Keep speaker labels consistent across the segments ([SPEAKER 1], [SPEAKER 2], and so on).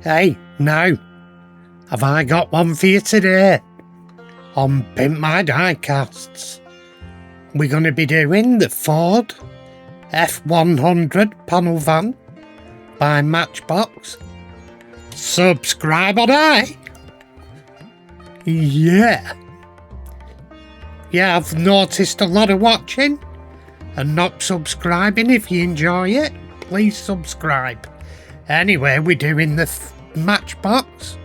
[SPEAKER 1] Hey, now, have I got one for you today? On Pimp My Diecasts, we're going to be doing the Ford F100 panel van by Matchbox. Subscribe or die! Yeah, I've noticed a lot of watching and not subscribing. If you enjoy it, please subscribe. Anyway, we're doing the Matchbox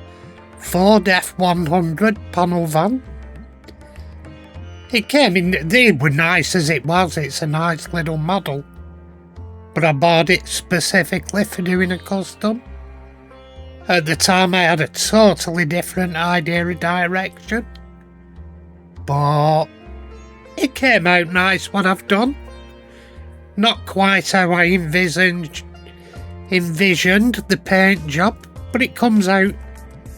[SPEAKER 1] Ford F100 panel van. It came in, they were nice as it was, it's a nice little model. But I bought it specifically for doing a custom. At the time I had a totally different idea of direction. But it came out nice what I've done. Not quite how I envisioned the paint job, but it comes out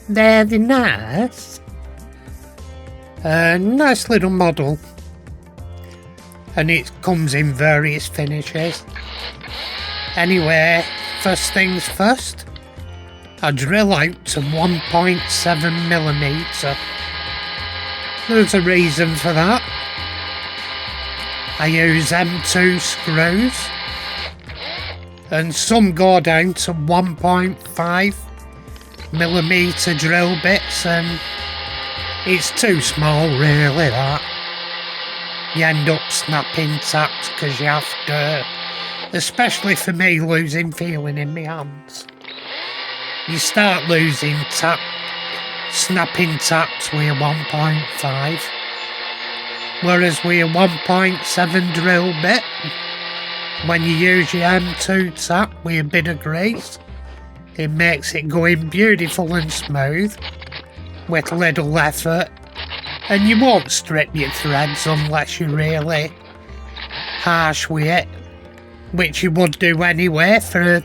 [SPEAKER 1] very nice. A nice little model, and it comes in various finishes. Anyway, first things first, I drill out to 1.7mm. There's a reason for that. I use M2 screws, and some go down to 1.5mm drill bits, and it's too small really, that. You end up snapping taps because you have to, especially for me losing feeling in my hands. You start losing snapping taps with a 1.5, whereas with a 1.7 drill bit, when you use your M2 tap with a bit of grease, it makes it go in beautiful and smooth with little effort, and you won't strip your threads unless you're really harsh with it, which you would do anyway for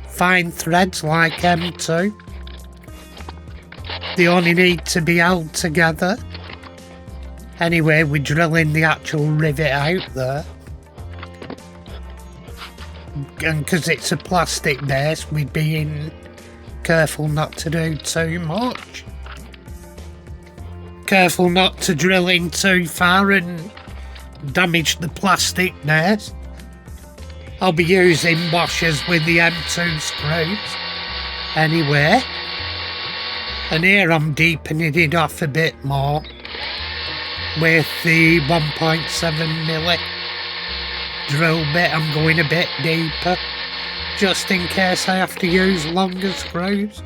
[SPEAKER 1] fine threads like M2. They only need to be held together. Anyway, we're drilling the actual rivet out there, and because it's a plastic base, we're being careful not to do too much. Careful not to drill in too far and damage the plastic base. I'll be using washers with the M2 screws anyway. And here I'm deepening it off a bit more with the 1.7mm drill bit. I'm going a bit deeper just in case I have to use longer screws,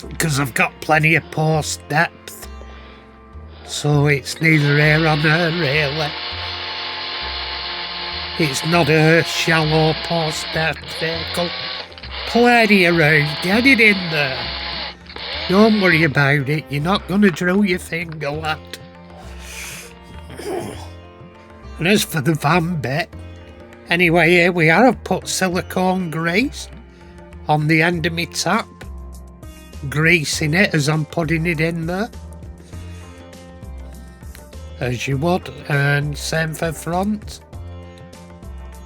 [SPEAKER 1] because I've got plenty of post depth, so it's neither here nor there really. It's not a shallow post depth vehicle. Plenty of room, get it in there. Don't worry about it, you're not going to drill your finger, lad. And as for the van bit, anyway, here we are. I've put silicone grease on the end of my tap, greasing it as I'm putting it in there, as you would, and same for front.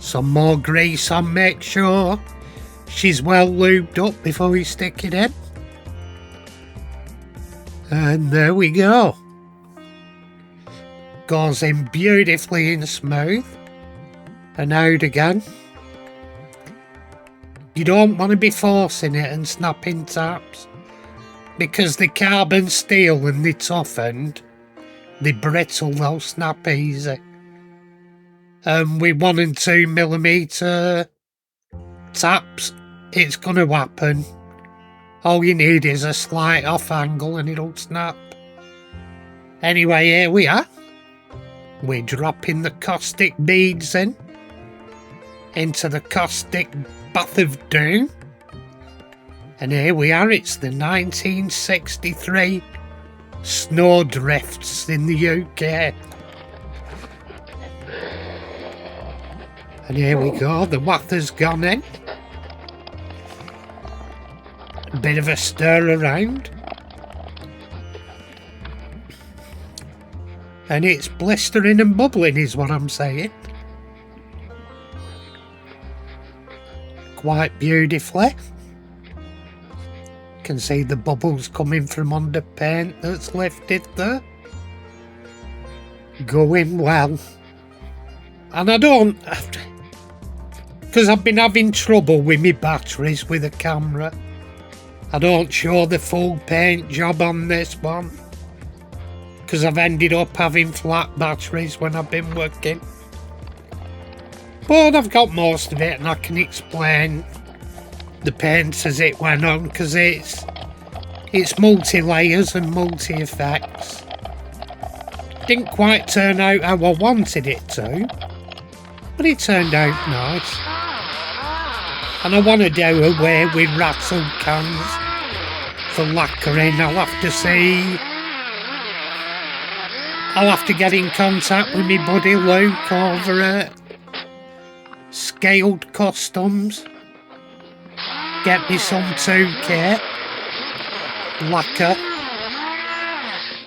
[SPEAKER 1] Some more grease on, make sure she's well lubed up before you stick it in. And there we go. Goes in beautifully and smooth, and out again. You don't want to be forcing it and snapping taps, because the carbon steel and they toughened, they brittle, they'll snap easy. With 1 and 2mm taps, it's going to happen. All you need is a slight off angle and it'll snap. Anyway, here we are. We're dropping the caustic beads into the caustic bath of doom. And here we are, it's the 1963 snow drifts in the UK. And here we go, the wather's gone in. A bit of a stir around. And it's blistering and bubbling is what I'm saying. quite beautifully. Can see the bubbles coming from under paint that's lifted there. Going well. And I don't have to, because I've been having trouble with my batteries with the camera. I don't show the full paint job on this one, because I've ended up having flat batteries when I've been working. But I've got most of it and I can explain the paint as it went on, because it's multi-layers and multi-effects. Didn't quite turn out how I wanted it to, but it turned out nice. And I want to do away with rattle cans for lacquering. I'll have to get in contact with my buddy Luke over at Scaled Customs. Get me some 2K lacquer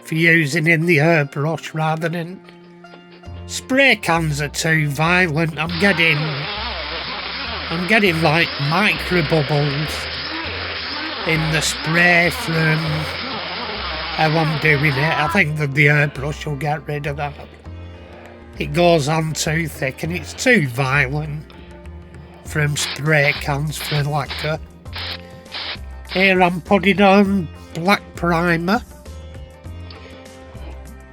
[SPEAKER 1] for using in the airbrush rather than spray cans are too violent. I'm getting like micro bubbles in the spray from how I'm doing it. I think that the airbrush will get rid of that. It goes on too thick and it's too violent from spray cans for lacquer. Here I'm putting on black primer,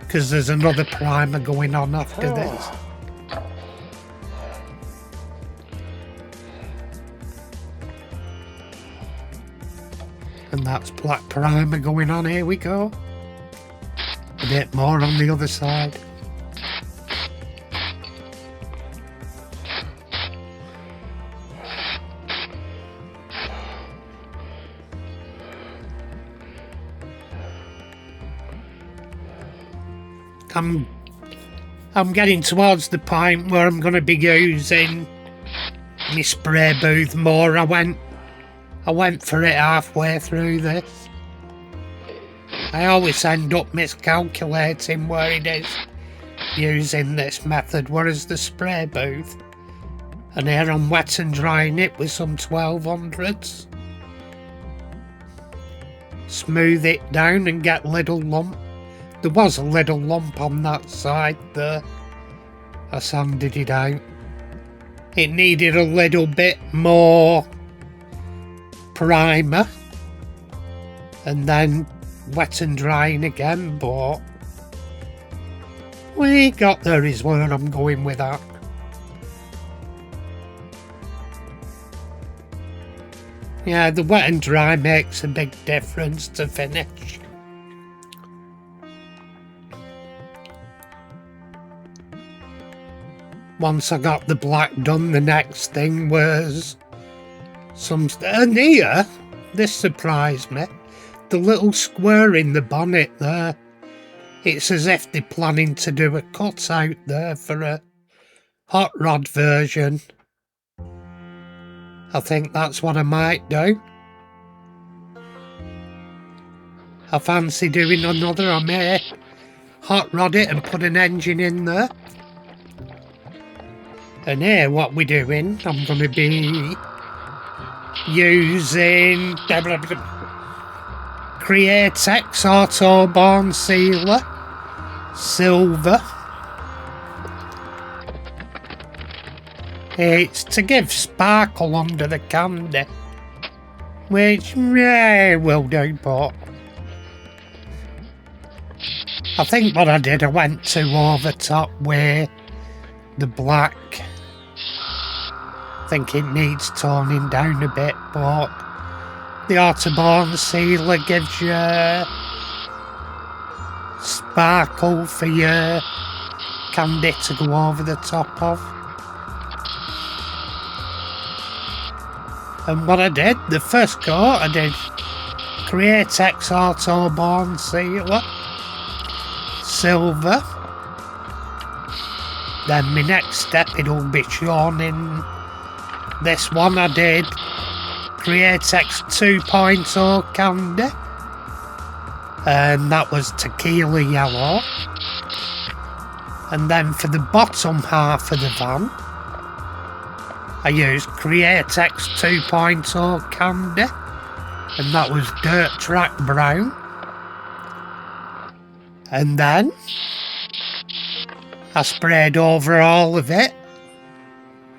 [SPEAKER 1] because there's another primer going on after this. And that's black primer going on. Here we go. A bit more on the other side. I'm getting towards the point where I'm going to be using my spray booth more. I went for it halfway through this. I always end up miscalculating where it is using this method, whereas the spray booth, and here I'm wet and drying it with some 1200s. Smooth it down and get little lump. There was a little lump on that side there. I sanded it out. It needed a little bit more primer and then wet and drying again, but we got there is where I'm going with that. Yeah, the wet and dry makes a big difference to finish. Once I got the black done, the next thing was and here, this surprised me, the little square in the bonnet there. It's as if they're planning to do a cutout there for a hot rod version. I think that's what I might do. I fancy doing another. I may hot rod it and put an engine in there. And here, what we're doing, I'm going to be using Createx Autoborn Sealer Silver. It's to give sparkle under the candy, which will do, but I think what I did, I went too over top with the black. I think it needs toning down a bit, but the Autoborn Sealer gives you sparkle for your candy to go over the top of. And what I did, the first coat, I did Createx Autoborn Sealer Silver. Then my next step, it'll be shown in this one. I did Createx 2.0 Candy, and that was Tequila Yellow. And then for the bottom half of the van, I used Createx 2.0 candy, and that was Dirt Track Brown. And then I sprayed over all of it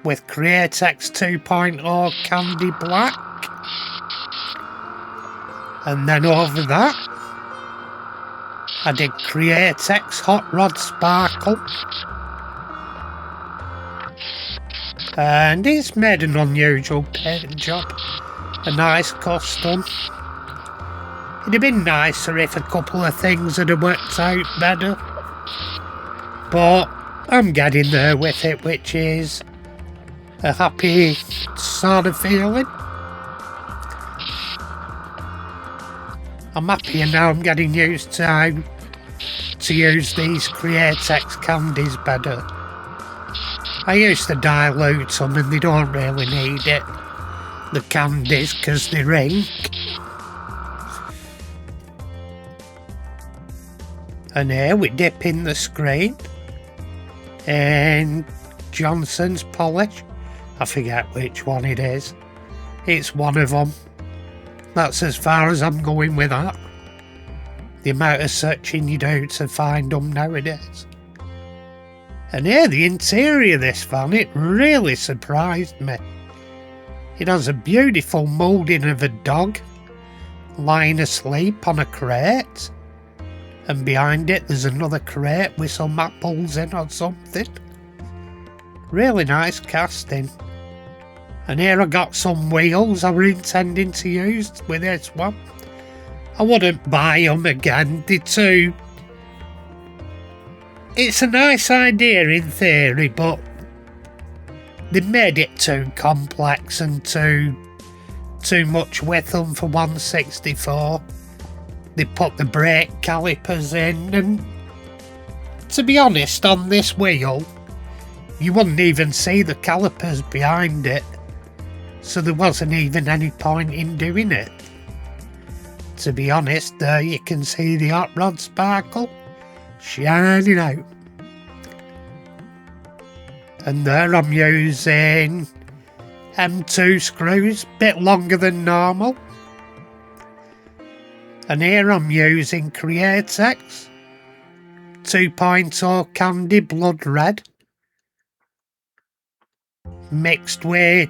[SPEAKER 1] with Createx 2.0 Candy Black. And then over that, I did Createx Hot Rod Sparkle. And it's made an unusual paint job. A nice custom. It'd have been nicer if a couple of things had worked out better. But I'm getting there with it, which is a happy sort of feeling. I'm happier now. I'm getting used to how to use these Createx candies better. I used to dilute them and they don't really need it, the candies, because they're ink. And here we dip in the screen in Johnson's polish. I forget which one it is. It's one of them. That's as far as I'm going with that. The amount of searching you do to find them nowadays. And here, the interior of this van, it really surprised me. It has a beautiful moulding of a dog lying asleep on a crate. And behind it there's another crate with some apples in or something. Really nice casting. And here I got some wheels I were intending to use with this one. I wouldn't buy them again, they're too... It's a nice idea in theory, but they made it too complex and too much with them for 164. They put the brake calipers in, and to be honest, on this wheel, you wouldn't even see the calipers behind it, so there wasn't even any point in doing it. To be honest, there you can see the hot rod sparkle shining out. And there I'm using M2 screws, bit longer than normal. And here I'm using Createx 2.0 Candy Blood Red mixed with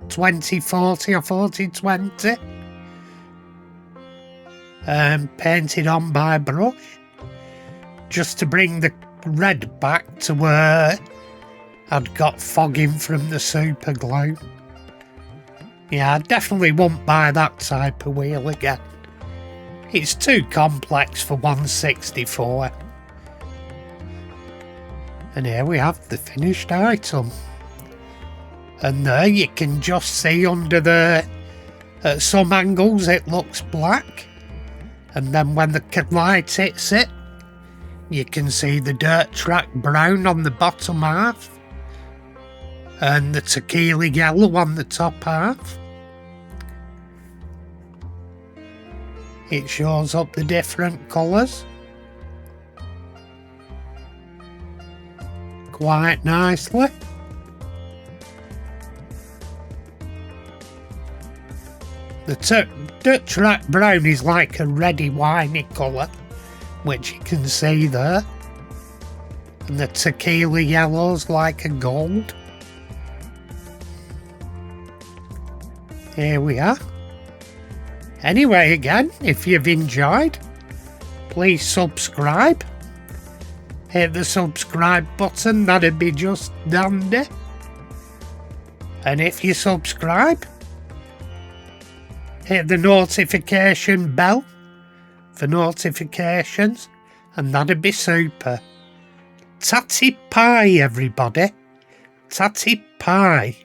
[SPEAKER 1] 2040 or 4020 and painted on by brush just to bring the red back to where I'd got fogging from the super glue. Yeah, I definitely won't buy that type of wheel again. It's too complex for 164. And here we have the finished item. And there you can just see under there, at some angles it looks black. And then when the light hits it, you can see the dirt track brown on the bottom half. And the tequila yellow on the top half. It shows up the different colours quite nicely. The dirt track brown is like a reddy winey colour, which you can see there. And the tequila yellow's like a gold. Here we are. Anyway, again, if you've enjoyed, please subscribe. Hit the subscribe button, that'd be just dandy. And if you subscribe, hit the notification bell for notifications, and that'd be super. Tatty pie, everybody. Tatty pie.